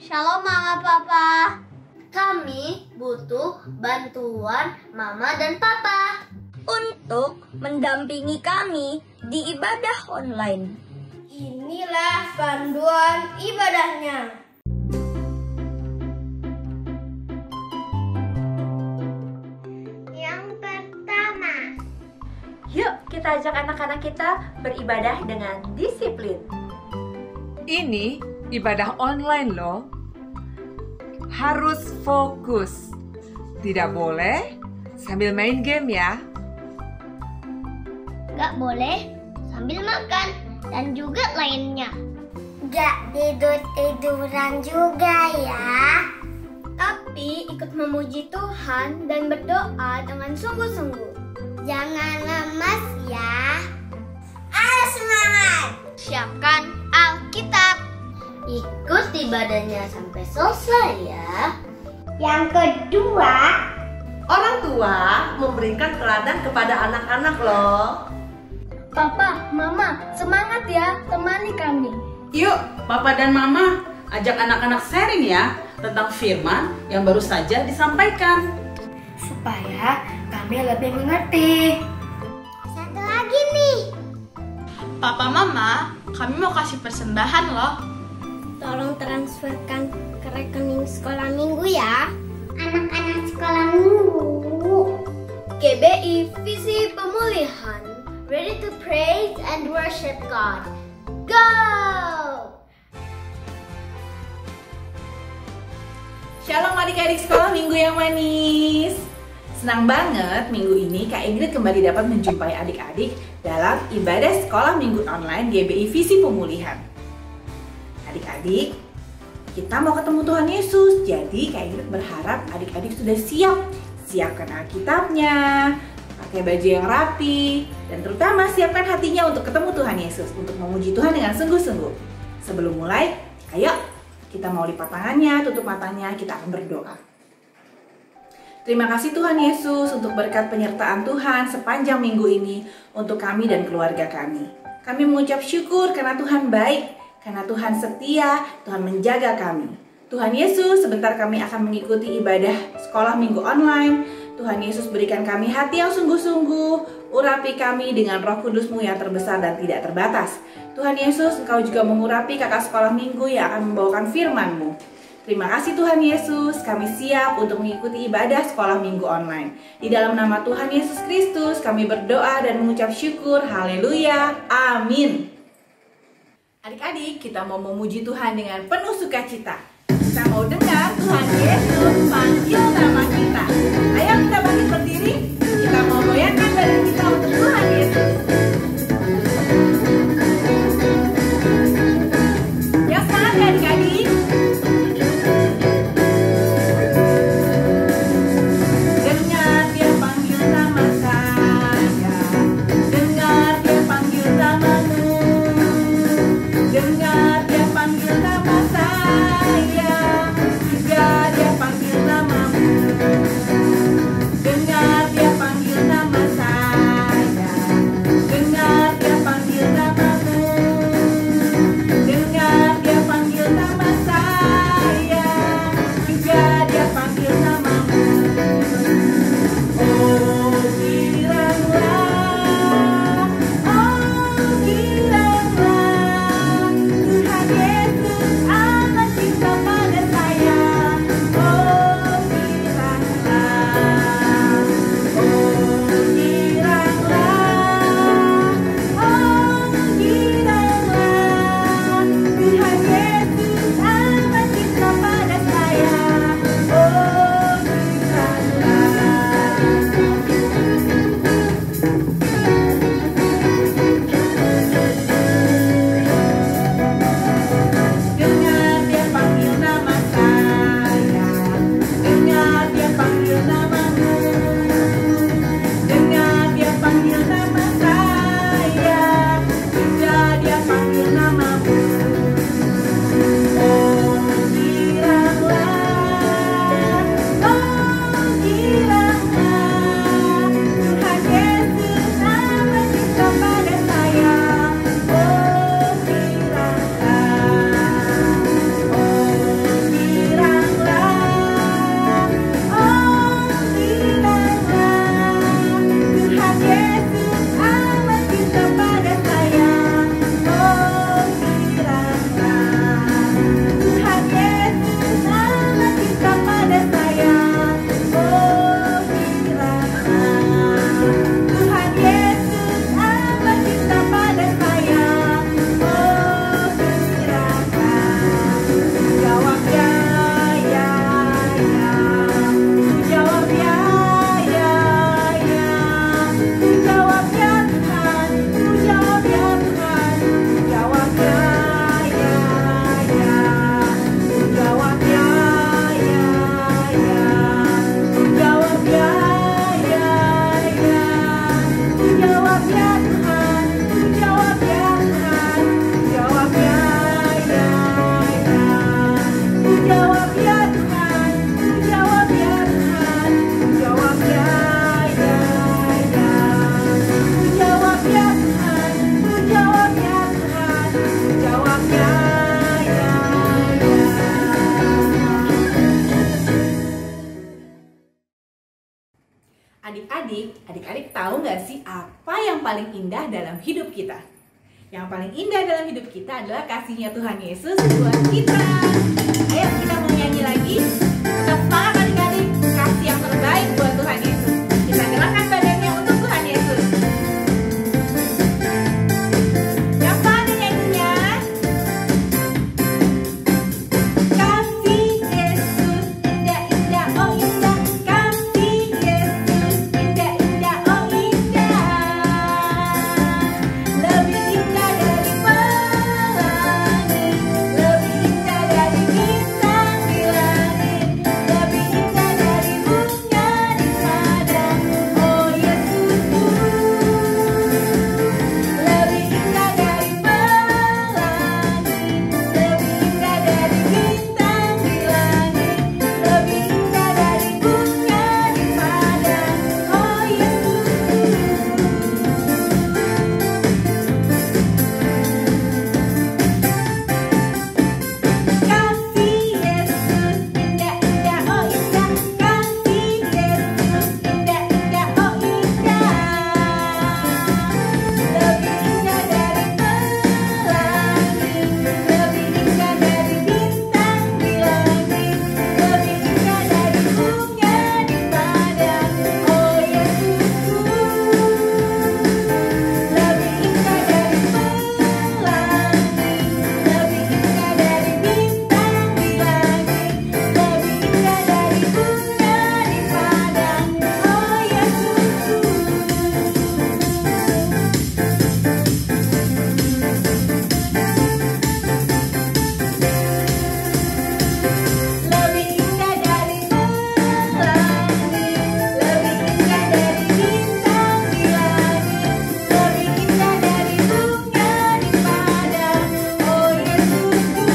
Shalom Mama Papa. Kami butuh bantuan Mama dan Papa untuk mendampingi kami di ibadah online. Inilah panduan ibadahnya. Yang pertama, Yuk kita ajak anak-anak kita beribadah dengan disiplin. Ini ibadah online loh. Harus fokus. Tidak boleh sambil main game ya. gak boleh sambil makan dan juga lainnya. Gak tidur-tiduran juga ya. Tapi ikut memuji Tuhan dan berdoa dengan sungguh-sungguh. Jangan lemas ya. Ayo semangat. Siapkan Alkitab. Ikut ibadahnya sampai selesai ya. Yang kedua, Orang tua memberikan teladan kepada anak-anak loh. Papa, Mama, semangat ya, temani kami. Yuk, Papa dan Mama, ajak anak-anak sharing ya tentang firman yang baru saja disampaikan. Supaya kami lebih mengerti. satu lagi nih. Papa Mama, kami mau kasih persembahan loh. Tolong transferkan ke rekening sekolah minggu ya. Anak-anak sekolah minggu. GBI Visi Pemulihan. Ready to praise and worship God. Go! Shalom adik-adik sekolah minggu yang manis. Senang banget minggu ini Kak Ingrid kembali dapat menjumpai adik-adik dalam ibadah sekolah minggu online GBI Visi Pemulihan. Adik-adik, kita mau ketemu Tuhan Yesus. Jadi Kak Ingrid berharap adik-adik sudah siap. Siapkan Alkitabnya, pakai baju yang rapi, dan terutama siapkan hatinya untuk ketemu Tuhan Yesus, untuk memuji Tuhan dengan sungguh-sungguh. Sebelum mulai, ayo kita mau lipat tangannya, tutup matanya, kita akan berdoa. Terima kasih Tuhan Yesus untuk berkat penyertaan Tuhan sepanjang minggu ini untuk kami dan keluarga kami. Kami mengucap syukur karena Tuhan baik, karena Tuhan setia, Tuhan menjaga kami. Tuhan Yesus, sebentar kami akan mengikuti ibadah sekolah minggu online. Tuhan Yesus berikan kami hati yang sungguh-sungguh, urapi kami dengan Roh Kudus-Mu yang terbesar dan tidak terbatas. Tuhan Yesus, Engkau juga mengurapi kakak sekolah minggu yang akan membawakan firman-Mu. Terima kasih Tuhan Yesus, kami siap untuk mengikuti ibadah sekolah minggu online. Di dalam nama Tuhan Yesus Kristus, kami berdoa dan mengucap syukur. Haleluya, amin. Adik-adik, kita mau memuji Tuhan dengan penuh sukacita. Kita mau dengar Tuhan Yesus panggil nama kita. Ayo kita bangkit berdiri, kita mau goyangkan badan kita untuk Tuhan Yesus. Yang semangat ya adik-adik. Dengar dia panggil nama saya, dengar dia panggil namamu, dengar dia panggil nama saya, juga dia panggil namamu. adik-adik tahu nggak sih apa yang paling indah dalam hidup kita? Yang paling indah dalam hidup kita adalah kasihnya Tuhan Yesus buat kita. Ayo kita mau nyanyi lagi. Tetap semangat adik-adik, kasih yang terbaik buat Tuhan Yesus. Kita gerakan badannya untuk Tuhan Yesus. Yang mana nyanyinya? Kasih Yesus indah-indah, oh indah. Kasih Yesus indah-indah, oh indah. Lebih indah dari pelangi, lebih indah dari bintang di langit, lebih indah dari bunga di padang, oh Yesusku. Lebih indah dari pelangi, lebih indah dari bintang di langit, lebih indah dari bunga di padang, oh Yesusku. Kasih Yesus indah-indah, oh indah. Kasih Yesus indah-indah, oh indah. Lebih indah dari pelangi, lebih indah dari bintang di langit, lebih indah dari bunga di padang, oh Yesusku. Lebih indah dari pelangi, lebih indah dari bintang di langit, lebih indah dari bunga di padang, oh Yesusku. Lebih indah dari pelangi, lebih indah dari bintang di langit, lebih indah dari bunga di padang, oh Yesusku.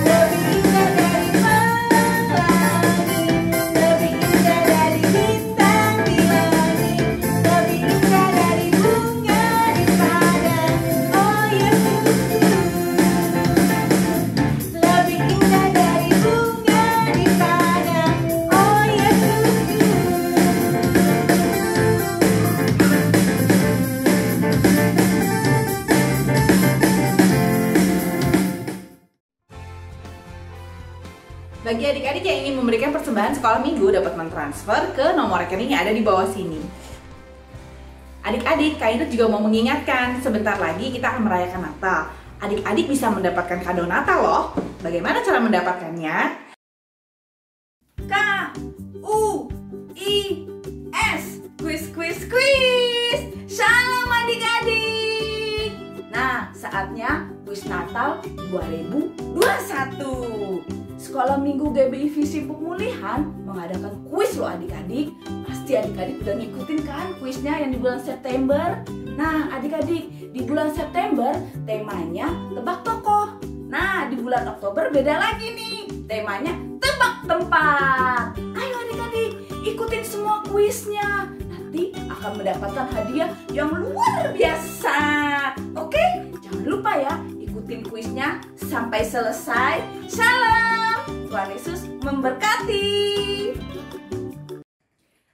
Lebih indah dari pelangi, lebih indah dari bintang di langit, lebih indah dari bunga di padang, oh Yesusku. Lebih indah dari bunga di padang, oh Yesusku. Bagi adik-adik yang ingin memberikan persembahan sekolah minggu dapat mentransfer ke nomor rekening yang ada di bawah sini. Adik-adik, Kak Indut juga mau mengingatkan, sebentar lagi kita akan merayakan Natal. Adik-adik bisa mendapatkan kado Natal loh. Bagaimana cara mendapatkannya? K-U-I-S, kuis kuis kuis. Shalom adik-adik. Nah, saatnya kuis Natal 2021. Sekolah Minggu GBI Visi Pemulihan mengadakan kuis loh adik-adik. Pasti adik-adik udah ngikutin kan kuisnya yang di bulan September. Nah adik-adik, di bulan September temanya tebak tokoh. Nah di bulan Oktober beda lagi nih, temanya tebak tempat. Ayo adik-adik, ikutin semua kuisnya. Nanti akan mendapatkan hadiah yang luar biasa. Oke, jangan lupa ya, ikutin kuisnya sampai selesai. Shalom, Tuhan Yesus memberkati.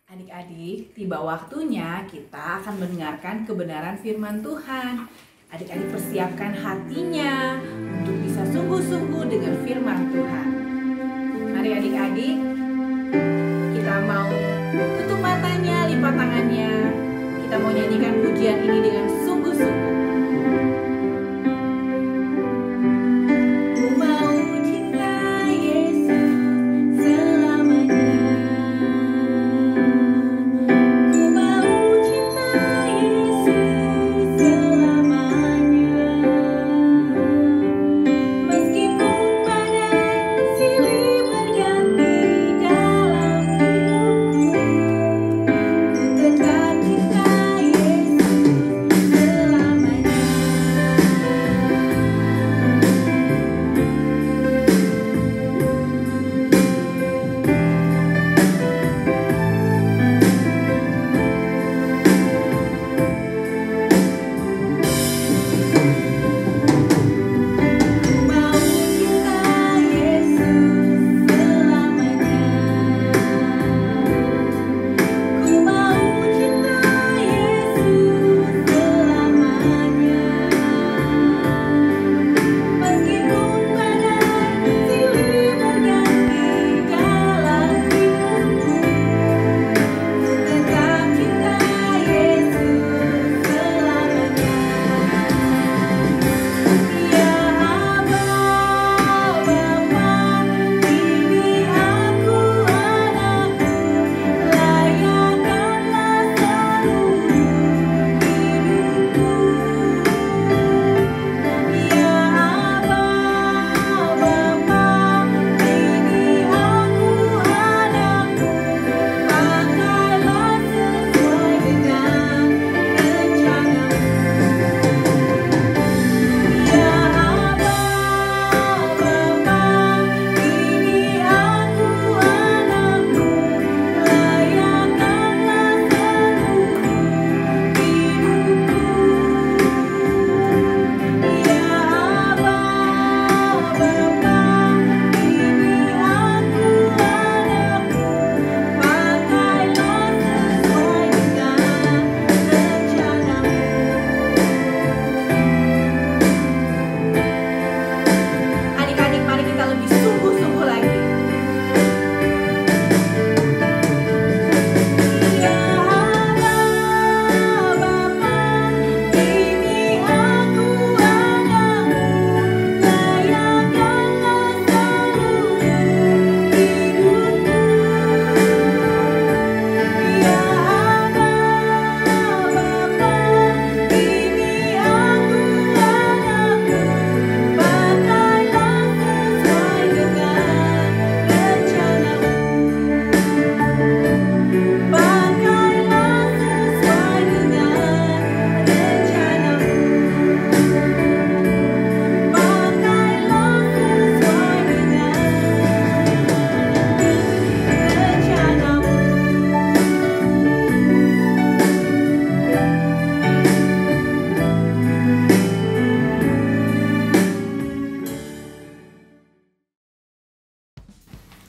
Adik-adik, tiba waktunya kita akan mendengarkan kebenaran firman Tuhan. Adik-adik persiapkan hatinya untuk bisa sungguh-sungguh dengan firman Tuhan. Mari adik-adik, kita mau tutup matanya, lipat tangannya. Kita mau nyanyikan pujian ini dengan sungguh-sungguh. Ku mau cinta Yesus selamanya. Ku mau cinta Yesus selamanya. Meskipun badai silih berganti dalam hidupku, ku tetap cinta Yesus selamanya.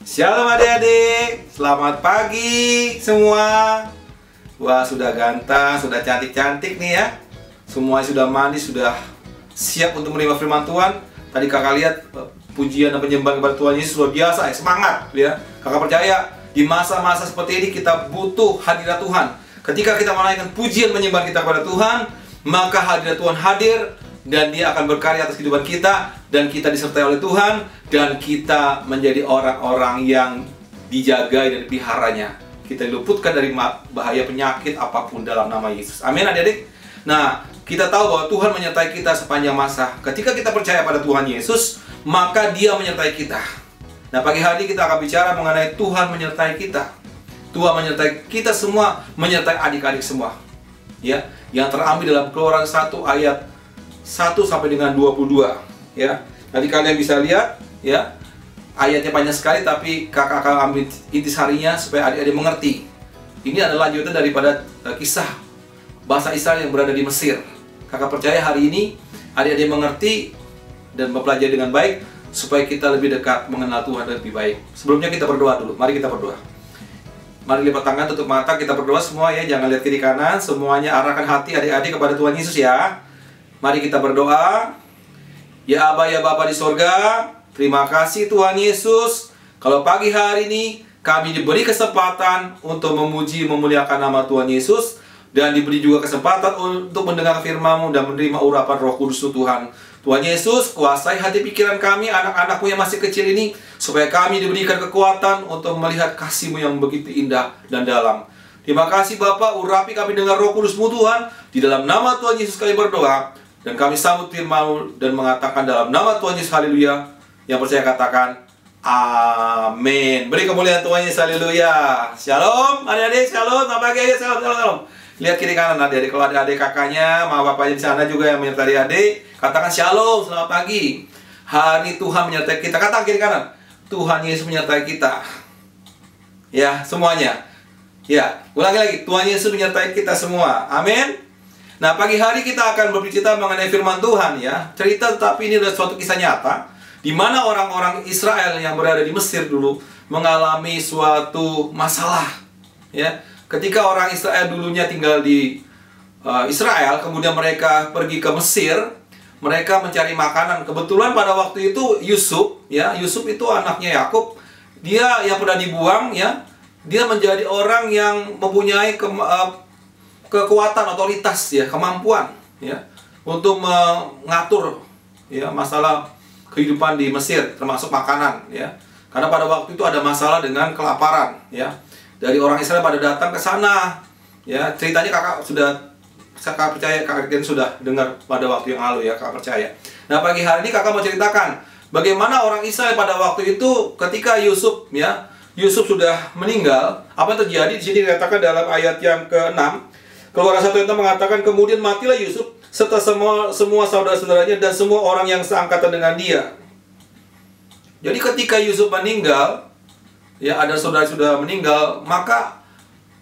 Shalom adik-adik, selamat pagi semua. Wah, sudah ganteng, sudah cantik-cantik nih ya. Semuanya sudah mandi, sudah siap untuk menerima firman Tuhan. Tadi kakak lihat pujian dan penyembahan kepada Tuhan Yesus luar biasa ya, semangat ya. Kakak percaya di masa-masa seperti ini kita butuh hadirat Tuhan. Ketika kita menaikkan pujian penyembahan kita kepada Tuhan, maka hadirat Tuhan hadir dan Dia akan berkarya atas kehidupan kita, dan kita disertai oleh Tuhan, dan kita menjadi orang-orang yang dijaga dan dipiharanya. Kita diluputkan dari bahaya penyakit apapun dalam nama Yesus. Amin adik-adik. Nah, kita tahu bahwa Tuhan menyertai kita sepanjang masa. Ketika kita percaya pada Tuhan Yesus, maka Dia menyertai kita. Nah, pagi hari kita akan bicara mengenai Tuhan menyertai kita. Tuhan menyertai kita semua, menyertai adik-adik semua. Ya, yang terambil dalam Keluaran 1 ayat 1 sampai dengan 22. Ya, nanti kalian bisa lihat ya. Ayatnya panjang sekali, tapi kakak akan ambil intisarinya supaya adik-adik mengerti. Ini adalah lanjutan daripada kisah bangsa Israel yang berada di Mesir. Kakak percaya hari ini adik-adik mengerti dan mempelajari dengan baik, supaya kita lebih dekat mengenal Tuhan lebih baik. Sebelumnya kita berdoa dulu. Mari kita berdoa. Mari lipat tangan, tutup mata, kita berdoa semua ya. Jangan lihat kiri kanan, semuanya arahkan hati adik-adik kepada Tuhan Yesus ya. Mari kita berdoa. Ya Aba, ya Bapa di sorga, terima kasih Tuhan Yesus. Kalau pagi hari ini kami diberi kesempatan untuk memuji, memuliakan nama Tuhan Yesus, dan diberi juga kesempatan untuk mendengar firman-Mu dan menerima urapan Roh Kudus Tuhan. Tuhan Yesus, kuasai hati pikiran kami, anak-anak-Mu yang masih kecil ini, supaya kami diberikan kekuatan untuk melihat kasih-Mu yang begitu indah dan dalam. Terima kasih Bapa, urapi kami dengan Roh Kudus-Mu Tuhan. Di dalam nama Tuhan Yesus kami berdoa, dan kami sambut firman-Mu dan mengatakan dalam nama Tuhan Yesus, haleluya. Yang percaya katakan, amin. Beri kemuliaan Tuhan Yesus, haleluya. Shalom adik-adik, shalom, selamat pagi adik, shalom, shalom, shalom. Lihat kiri kanan adik-adik, kalau ada adik kakaknya, mama bapaknya di sana juga yang menyertai adik, katakan shalom, selamat pagi. Hari Tuhan menyertai kita. Katakan kiri kanan, Tuhan Yesus menyertai kita. Ya, semuanya. Ya, ulangi lagi, Tuhan Yesus menyertai kita semua. Amin. Nah, pagi hari kita akan berbicara mengenai firman Tuhan ya. Cerita, tetapi ini adalah suatu kisah nyata, di mana orang-orang Israel yang berada di Mesir dulu mengalami suatu masalah. Ya. Ketika orang Israel dulunya tinggal di Israel, kemudian mereka pergi ke Mesir, mereka mencari makanan. Kebetulan pada waktu itu Yusuf, ya, Yusuf itu anaknya Yakub. Dia yang pernah dibuang, ya, dia menjadi orang yang mempunyai kekuatan, otoritas, ya, kemampuan, ya, untuk mengatur, ya, masalah kehidupan di Mesir, termasuk makanan, ya. Karena pada waktu itu ada masalah dengan kelaparan, ya. Dari orang Israel pada datang ke sana, ya. Ceritanya kakak percaya kalian sudah dengar pada waktu yang lalu, ya, kakak percaya. Nah, pagi hari ini kakak mau ceritakan bagaimana orang Israel pada waktu itu ketika Yusuf, ya, Yusuf sudah meninggal. Apa yang terjadi? Di sini dikatakan dalam ayat yang ke-6, Keluaran 1 ayat 6 mengatakan, kemudian matilah Yusuf serta semua saudara-saudaranya dan semua orang yang seangkatan dengan dia. Jadi ketika Yusuf meninggal, ya, ada saudara-saudara meninggal, maka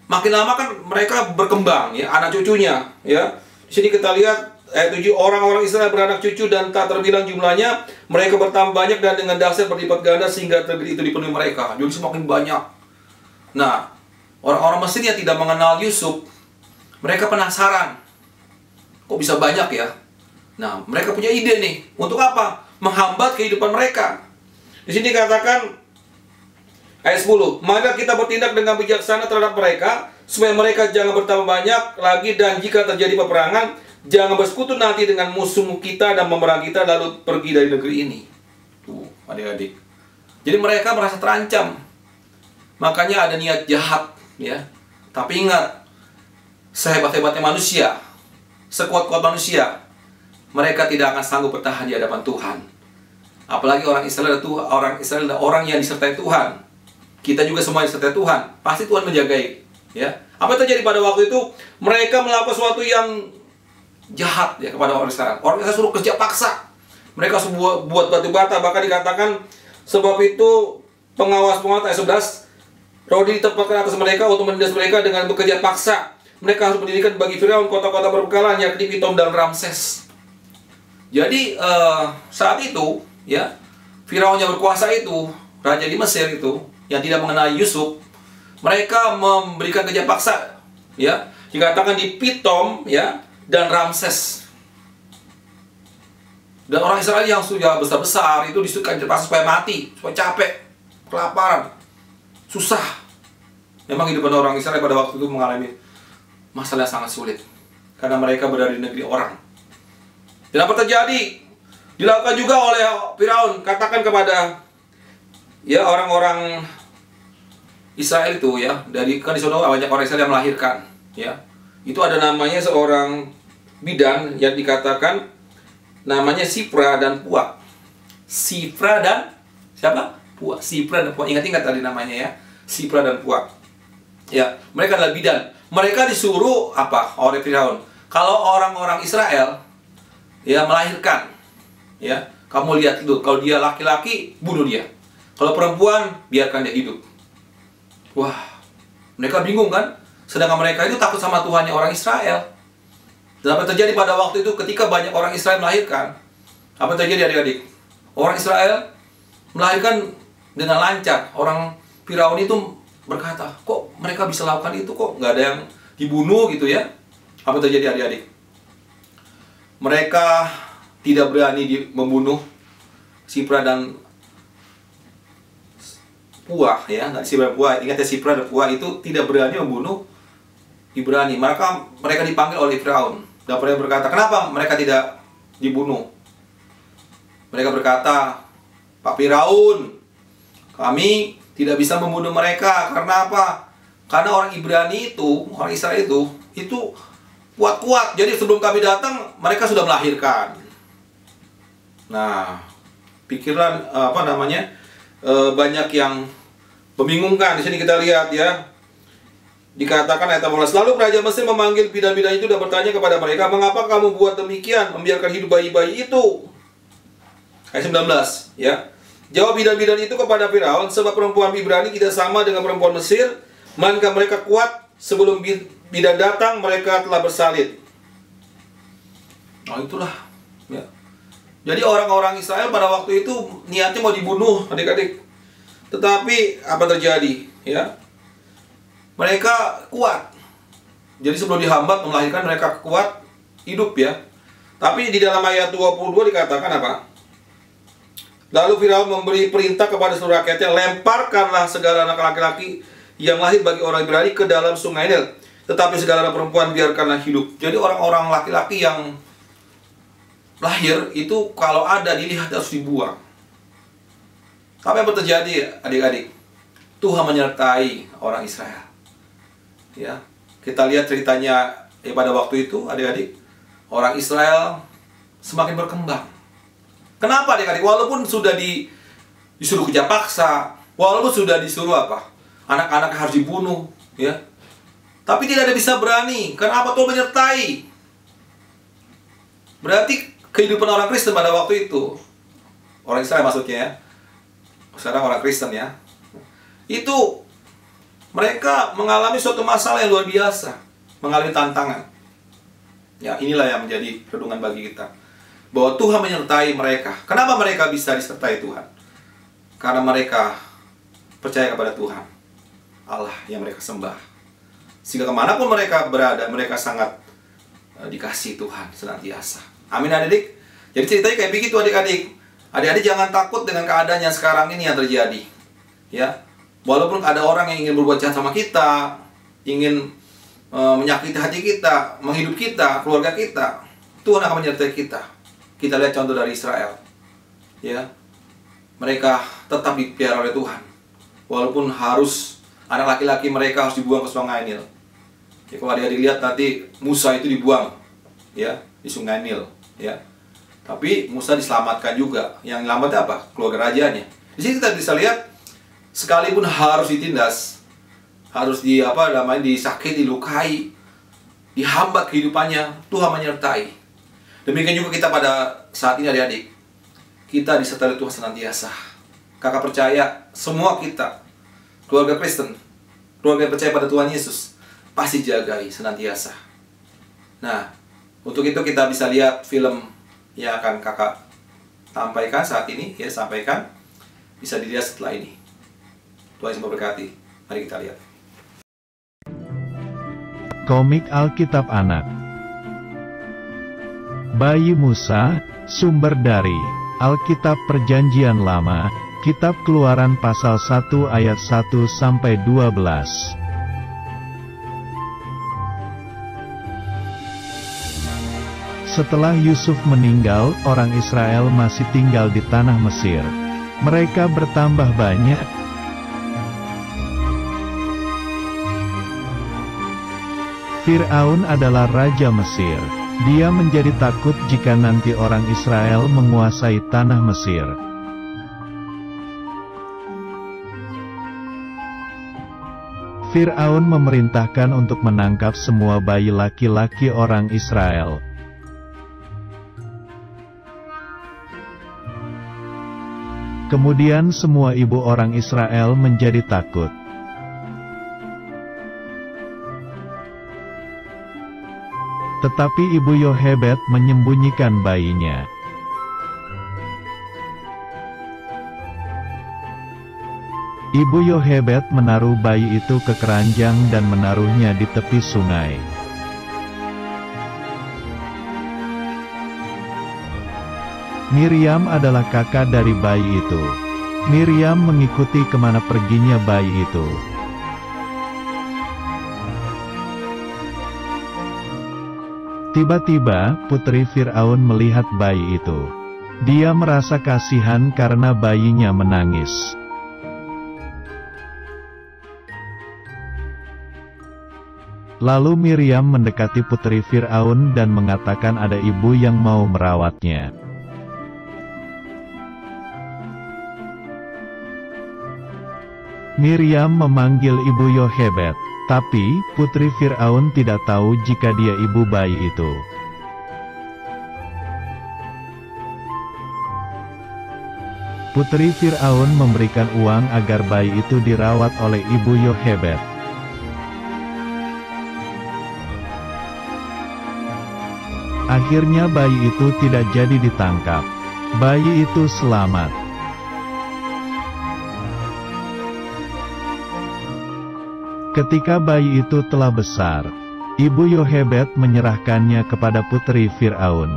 makin lama kan mereka berkembang, ya, anak cucunya, ya. Di sini kita lihat ayat 7, orang-orang Israel beranak cucu dan tak terbilang jumlahnya, mereka bertambah banyak dan dengan dahsyat berlipat ganda sehingga negeri itu dipenuhi mereka. Jadi semakin banyak. Nah, orang-orang Mesir yang tidak mengenal Yusuf, mereka penasaran, kok bisa banyak ya? Nah, mereka punya ide nih, untuk apa? Menghambat kehidupan mereka. Di sini katakan ayat 10, maka kita bertindak dengan bijaksana terhadap mereka, supaya mereka jangan bertambah banyak lagi, dan jika terjadi peperangan, jangan bersekutu nanti dengan musuh kita dan memerangi kita lalu pergi dari negeri ini. Tuh, adik-adik. Jadi mereka merasa terancam. Makanya ada niat jahat, ya. Tapi ingat, sehebat-hebatnya manusia, sekuat-kuat manusia, mereka tidak akan sanggup bertahan di hadapan Tuhan. Apalagi orang Israel adalah orang yang disertai Tuhan. Kita juga semua disertai Tuhan. Pasti Tuhan menjagai, ya. Apa yang terjadi pada waktu itu? Mereka melakukan sesuatu yang jahat, ya, kepada orang Israel. Orang Israel suruh kerja paksa. Mereka buat batu bata. Bahkan dikatakan sebab itu pengawas-pengawas ayat 11, Rodi ditempatkan atas mereka untuk menindas mereka dengan bekerja paksa. Mereka harus mendirikan bagi Firaun kota-kota berbekalan, yakni Pitom dan Ramses. Jadi saat itu, ya, Firaun yang berkuasa itu, raja di Mesir itu, yang tidak mengenali Yusuf, mereka memberikan kerja paksa, ya, dikatakan di Pitom, ya, dan Ramses. Dan orang Israel yang sudah besar-besar itu disuruh dipaksa supaya mati, supaya capek, kelaparan, susah. Memang kehidupan orang Israel pada waktu itu mengalami masalah yang sangat sulit karena mereka berada di negeri orang. Dan apa terjadi? Dilakukan juga oleh Firaun, katakan kepada ya orang-orang Israel itu, ya, dari kan di sana banyak orang Israel yang melahirkan, ya. Itu ada namanya seorang bidan yang dikatakan namanya Sifra dan Puah. Sifra dan siapa? Puah. Sifra dan Puah. Ingat-ingat tadi namanya, ya. Sifra dan Puah. Ya, mereka adalah bidan. Mereka disuruh apa? Oleh Firaun. Kalau orang-orang Israel ya melahirkan, ya, kamu lihat itu, kalau dia laki-laki, bunuh dia. Kalau perempuan, biarkan dia hidup. Wah, mereka bingung kan? Sedangkan mereka itu takut sama Tuhannya orang Israel. Dan apa terjadi pada waktu itu ketika banyak orang Israel melahirkan? Apa terjadi adik-adik? Orang Israel melahirkan dengan lancar. Orang Firaun itu berkata, kok mereka bisa lakukan itu, kok nggak ada yang dibunuh gitu, ya? Apa terjadi adik-adik? Mereka tidak berani membunuh Sifra dan Puah, ya. Nggak Sifra dan Puah, ingat ya, Sifra dan Puah itu tidak berani membunuh Ibrani. Mereka dipanggil oleh Firaun. Dan mereka berkata, kenapa mereka tidak dibunuh? Mereka berkata, Pak Firaun, kami tidak bisa membunuh mereka. Karena apa? Karena orang Ibrani itu, orang Israel itu kuat-kuat. Jadi sebelum kami datang, mereka sudah melahirkan. Nah, pikiran banyak yang membingungkan. Di sini kita lihat, ya. Dikatakan ayat 18, lalu Raja Mesir memanggil bidan-bidan itu dan bertanya kepada mereka, mengapa kamu buat demikian, membiarkan hidup bayi-bayi itu? Ayat 19, ya. Jawab bidan-bidan itu kepada Firaun, sebab perempuan Ibrani tidak sama dengan perempuan Mesir, melainkan mereka kuat, sebelum bidan datang mereka telah bersalin. Nah, itulah, ya. Jadi orang-orang Israel pada waktu itu niatnya mau dibunuh, adik-adik. Tetapi apa terjadi, ya? Mereka kuat. Jadi sebelum dihambat melahirkan, mereka kuat, hidup, ya. Tapi di dalam ayat 22 dikatakan apa? Lalu Firaun memberi perintah kepada seluruh rakyatnya, lemparkanlah segala anak laki-laki yang lahir bagi orang Ibrani ke dalam sungai Nil. Tetapi segala anak perempuan biarkanlah hidup. Jadi orang-orang laki-laki yang lahir itu kalau ada dilihat harus dibuang. Tapi apa terjadi, adik-adik? Tuhan menyertai orang Israel. Ya, kita lihat ceritanya pada waktu itu, adik-adik, orang Israel semakin berkembang. Kenapa, adik-adik? Walaupun sudah disuruh kerja paksa, walaupun sudah disuruh apa? Anak-anak harus dibunuh, ya. Tapi tidak ada bisa berani. Kenapa? Tuhan menyertai. Berarti kehidupan orang Kristen pada waktu itu, orang Israel maksudnya, ya. Sekarang orang Kristen, ya. Itu mereka mengalami suatu masalah yang luar biasa, mengalami tantangan. Ya, inilah yang menjadi renungan bagi kita. Bahwa Tuhan menyertai mereka. Kenapa mereka bisa disertai Tuhan? Karena mereka percaya kepada Tuhan, Allah yang mereka sembah. Sehingga kemanapun mereka berada, mereka sangat dikasihi Tuhan senantiasa. Amin, adik-adik. Jadi ceritanya kayak begitu, adik-adik. Adik-adik jangan takut dengan keadaan yang sekarang ini yang terjadi. Ya, walaupun ada orang yang ingin berbuat jahat sama kita, ingin menyakiti hati kita, menghidup kita, keluarga kita, Tuhan akan menyertai kita. Kita lihat contoh dari Israel, ya, mereka tetap dipelihara oleh Tuhan, walaupun harus anak laki-laki mereka harus dibuang ke sungai Nil. Ya, kalau dia dilihat nanti Musa itu dibuang, ya, di sungai Nil, ya. Tapi Musa diselamatkan juga. Yang selamatnya apa? Keluarga rajanya. Di sini kita bisa lihat, sekalipun harus ditindas, harus disakiti, dilukai, dihambat kehidupannya, Tuhan menyertai. Demikian juga kita pada saat ini, adik-adik. Kita disertai Tuhan senantiasa. Kakak percaya, semua kita, keluarga Kristen, keluarga yang percaya pada Tuhan Yesus, pasti jagai senantiasa. Nah, untuk itu kita bisa lihat film yang akan kakak sampaikan saat ini, ya, sampaikan. Bisa dilihat setelah ini. Tuhan Yesus memberkati. Mari kita lihat. Komik Alkitab Anak. Bayi Musa, sumber dari Alkitab Perjanjian Lama, Kitab Keluaran pasal 1 ayat 1 sampai 12. Setelah Yusuf meninggal, orang Israel masih tinggal di tanah Mesir. Mereka bertambah banyak. Fir'aun adalah raja Mesir. Dia menjadi takut jika nanti orang Israel menguasai tanah Mesir. Fir'aun memerintahkan untuk menangkap semua bayi laki-laki orang Israel. Kemudian semua ibu orang Israel menjadi takut. Tetapi ibu Yohebed menyembunyikan bayinya. Ibu Yohebed menaruh bayi itu ke keranjang dan menaruhnya di tepi sungai. Miriam adalah kakak dari bayi itu. Miriam mengikuti kemana perginya bayi itu. Tiba-tiba, putri Fir'aun melihat bayi itu. Dia merasa kasihan karena bayinya menangis. Lalu Miriam mendekati putri Fir'aun dan mengatakan ada ibu yang mau merawatnya. Miriam memanggil ibu Yohebed. Tapi, putri Fir'aun tidak tahu jika dia ibu bayi itu. Putri Fir'aun memberikan uang agar bayi itu dirawat oleh ibu Yohebed. Akhirnya bayi itu tidak jadi ditangkap. Bayi itu selamat. Ketika bayi itu telah besar, ibu Yohebed menyerahkannya kepada putri Fir'aun.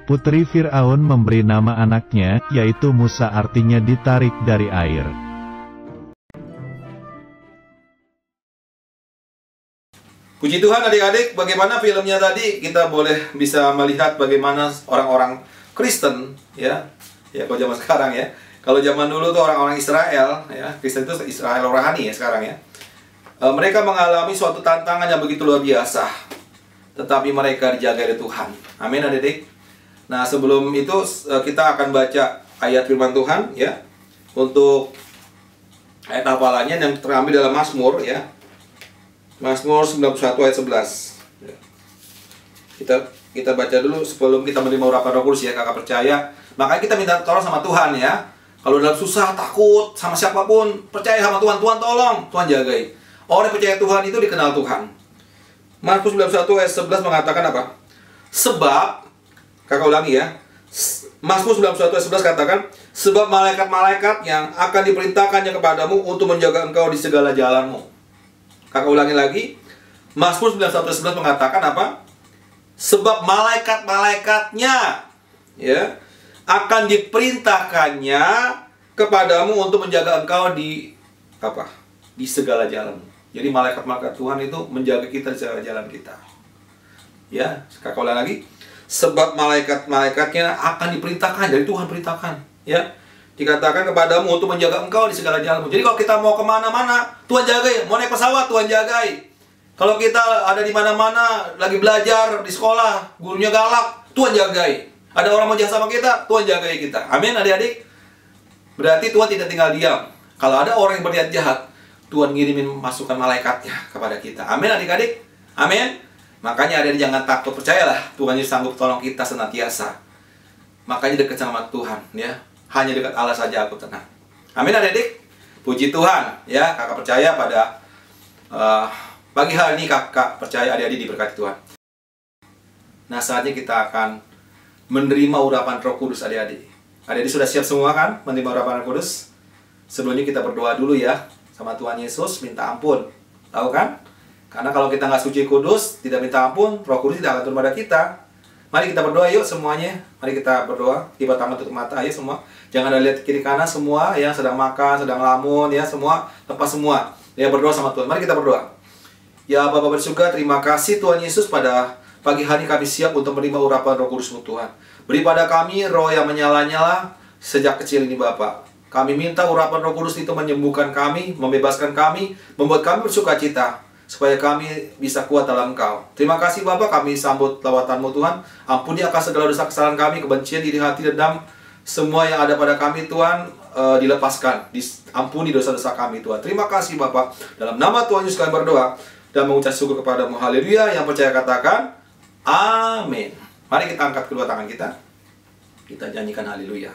Putri Fir'aun memberi nama anaknya, yaitu Musa, artinya ditarik dari air. Puji Tuhan adik-adik, bagaimana filmnya tadi kita bisa melihat bagaimana orang-orang Kristen, ya kalau zaman sekarang ya. Kalau zaman dulu tuh orang-orang Israel, ya, Kristen itu Israel rohani ya sekarang ya. Mereka mengalami suatu tantangan yang begitu luar biasa, tetapi mereka dijaga oleh Tuhan. Amin adik-adik. Nah sebelum itu kita akan baca ayat firman Tuhan ya, untuk ayat hafalannya yang terambil dalam Mazmur ya. Mazmur 91 ayat 11. Kita baca dulu sebelum kita menerima urapan Roh Kudus ya kakak percaya. Makanya kita minta tolong sama Tuhan ya. Kalau dalam susah, takut sama siapapun, percaya sama Tuhan, Tuhan tolong, Tuhan jagai. Orang yang percaya Tuhan itu dikenal Tuhan. Markus 91 ayat 11 mengatakan apa? Sebab, kakak ulangi ya, Mazmur 91 ayat 11 katakan, sebab malaikat-malaikat yang akan diperintahkannya kepadamu untuk menjaga engkau di segala jalanmu. Kakak ulangi lagi, Mazmur 91 ayat 11 mengatakan apa? Sebab malaikat-malaikatnya, ya, akan diperintahkannya kepadamu untuk menjaga engkau di apa? Di segala jalan. Jadi malaikat-malaikat Tuhan itu menjaga kita di segala jalan kita. Ya, kakak ulang lagi. Sebab malaikat-malaikatnya akan diperintahkan, dari Tuhan perintahkan. Ya, dikatakan kepadamu untuk menjaga engkau di segala jalanmu. Jadi kalau kita mau kemana-mana, Tuhan jagai. Mau naik pesawat, Tuhan jagai. Kalau kita ada di mana-mana, lagi belajar di sekolah, gurunya galak, Tuhan jagai. Ada orang mau jahat sama kita, Tuhan jagai kita. Amin adik-adik. Berarti Tuhan tidak tinggal diam. Kalau ada orang yang berniat jahat, Tuhan ngirimin masukan malaikatnya kepada kita. Amin adik-adik. Amin. Makanya adik-adik jangan takut, percayalah Tuhan Yesus sanggup tolong kita senantiasa. Makanya dekat sama Tuhan ya. Hanya dekat Allah saja aku tenang. Amin adik-adik. Puji Tuhan ya. Kakak percaya pada pagi hari ini kakak percaya adik-adik diberkati Tuhan. Nah saatnya kita akan menerima urapan Roh Kudus adik-adik. Adik-adik sudah siap semua kan menerima urapan Roh Kudus? Sebelumnya kita berdoa dulu ya sama Tuhan Yesus, minta ampun. Tahu kan? Karena kalau kita nggak suci kudus, tidak minta ampun, Roh Kudus tidak akan turun pada kita. Mari kita berdoa yuk semuanya. Mari kita berdoa. Tiba tangan tutup mata ayo semua. Jangan ada lihat kiri kanan semua ya, sedang makan, sedang lamun ya, semua lepas semua. Ya berdoa sama Tuhan. Mari kita berdoa. Ya Bapa bersyukur, terima kasih Tuhan Yesus, pada pagi hari kami siap untuk menerima urapan Roh Kudus-Mu Tuhan. Beri pada kami roh yang menyala-nyala sejak kecil ini Bapa. Kami minta urapan Roh Kudus itu menyembuhkan kami, membebaskan kami, membuat kami bersuka cita, supaya kami bisa kuat dalam Engkau. Terima kasih Bapa, kami sambut lawatan-Mu Tuhan. Ampuni akan segala dosa kesalahan kami, kebencian, iri hati, dendam, semua yang ada pada kami Tuhan, dilepaskan. Ampuni dosa-dosa kami Tuhan. Terima kasih Bapa. Dalam nama Tuhan Yesus kami berdoa dan mengucap syukur kepadamu. Haleluya. Yang percaya katakan amin. Mari kita angkat kedua tangan kita. Kita nyanyikan haleluya.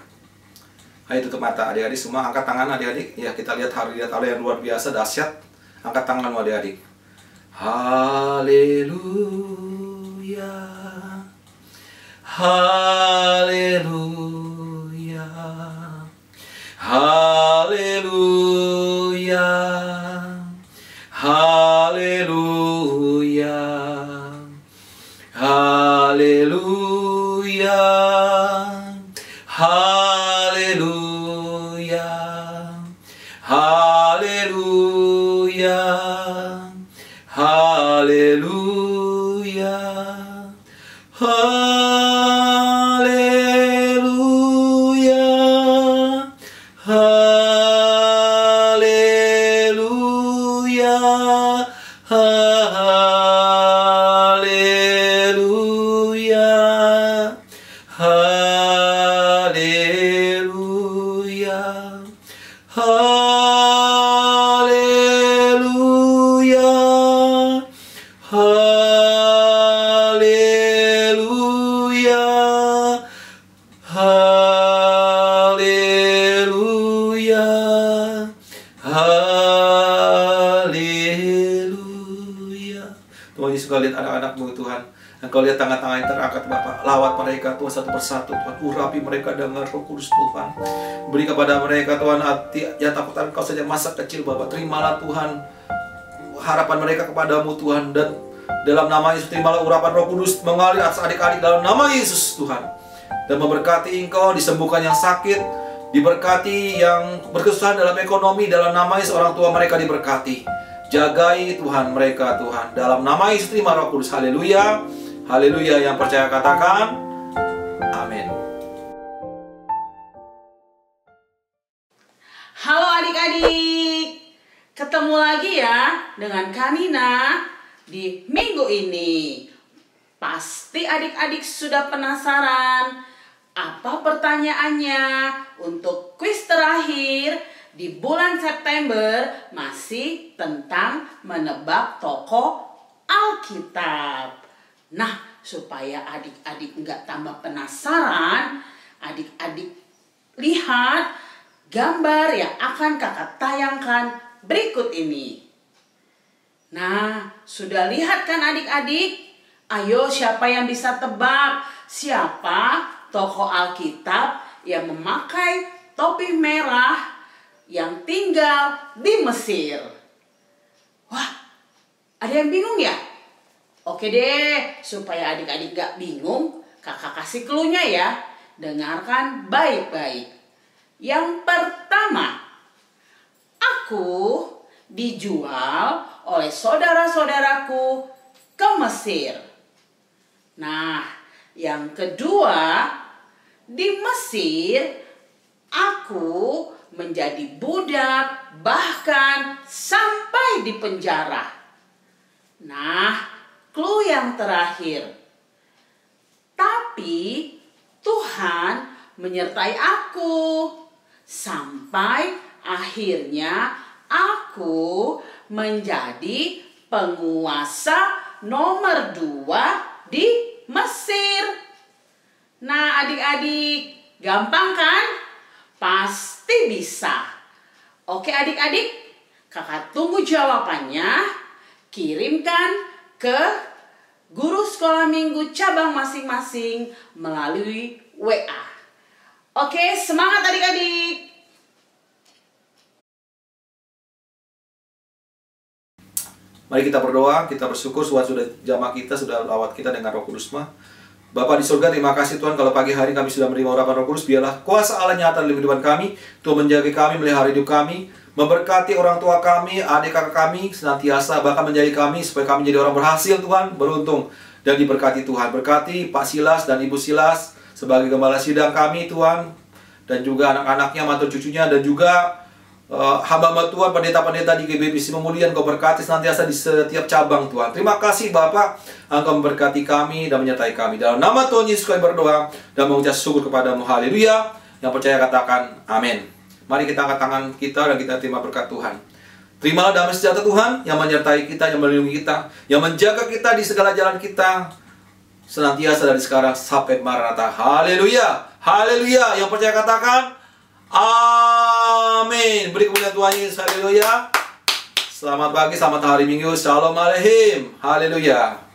Ayo tutup mata adik-adik semua, angkat tangan adik-adik. Ya, kita lihat hadirat Allah yang luar biasa, dahsyat. Angkat tanganmu adik-adik. Haleluya. Haleluya. Haleluya. Haleluya. Haleluya. Haleluya. Haleluya. Haleluya. Haleluya. Haleluya. Haleluya. Haleluya. Haleluya. Haleluya. Haleluya. Haleluya. Tuhan Yesus, Kau lihat anak-anak-Mu Tuhan. Engkau lihat tangan-tangan yang terangkat Bapak. Lawat mereka Tuhan satu persatu Tuhan. Urapi mereka dengan Roh Kudus Tuhan. Beri kepada mereka Tuhan hati yang takut Engkau sejak masa kecil Bapak. Terimalah Tuhan harapan mereka kepadamu Tuhan. Dan dalam nama Yesus terimalah urapan Roh Kudus mengalir atas adik-adik dalam nama Yesus Tuhan. Dan memberkati Engkau, disembuhkan yang sakit, diberkati yang berkesusahan dalam ekonomi, dalam nama Yesus orang tua mereka diberkati. Jagai Tuhan mereka Tuhan. Dalam nama Yesus terima Roh Kudus. Haleluya. Haleluya. Yang percaya katakan amin. Halo adik-adik, ketemu lagi ya dengan Kanina di minggu ini. Pasti adik-adik sudah penasaran apa pertanyaannya untuk kuis terakhir di bulan September, masih tentang menebak tokoh Alkitab. Nah, supaya adik-adik nggak tambah penasaran, adik-adik lihat gambar yang akan kakak tayangkan berikut ini. Nah, sudah lihat kan adik-adik? Ayo, siapa yang bisa tebak siapa tokoh Alkitab yang memakai topi merah yang tinggal di Mesir? Wah, ada yang bingung ya? Oke deh, supaya adik-adik gak bingung, kakak kasih clue-nya ya. Dengarkan baik-baik. Yang pertama, aku dijual oleh saudara-saudaraku ke Mesir. Nah, yang kedua, di Mesir aku menjadi budak, bahkan sampai di penjara. Nah, clue yang terakhir. Tapi Tuhan menyertai aku sampai akhirnya aku menjadi penguasa nomor 2 di Mesir. Nah, adik-adik, gampang kan? Pasti bisa. Oke adik-adik, kakak tunggu jawabannya. Kirimkan ke guru sekolah minggu cabang masing-masing melalui WA. Oke, semangat adik-adik. Mari kita berdoa, kita bersyukur sudah jamaah kita, sudah lawat kita dengan Roh Kudus mah. Bapa di surga, terima kasih Tuhan kalau pagi hari kami sudah menerima urapan Roh Kudus. Biarlah kuasa Allah nyata dalam kehidupan kami. Tuhan menjaga kami, melihara hidup kami, memberkati orang tua kami, adik kakak kami, senantiasa bahkan menjadi kami supaya kami menjadi orang berhasil Tuhan, beruntung dan diberkati Tuhan. Berkati Pak Silas dan Ibu Silas sebagai gembala sidang kami Tuhan, dan juga anak-anaknya, mantu cucunya, dan juga hamba-hamba Tuhan, pendeta-pendeta di GBI Visi Pemulihan. Kau berkati senantiasa di setiap cabang Tuhan. Terima kasih Bapak, Engkau memberkati kami dan menyertai kami. Dalam nama Tuhan Yesus kami berdoa dan mengucap syukur kepadamu. Haleluya. Yang percaya katakan amin. Mari kita angkat tangan kita dan kita terima berkat Tuhan. Terimalah damai sejahtera Tuhan yang menyertai kita, yang melindungi kita, yang menjaga kita di segala jalan kita, senantiasa dari sekarang sampai Maranatha. Haleluya. Haleluya. Yang percaya katakan amin. Beri kemuliaan Tuhan Yesus. Haleluya. Selamat pagi, selamat hari Minggu. Shalom Aleichem. Haleluya.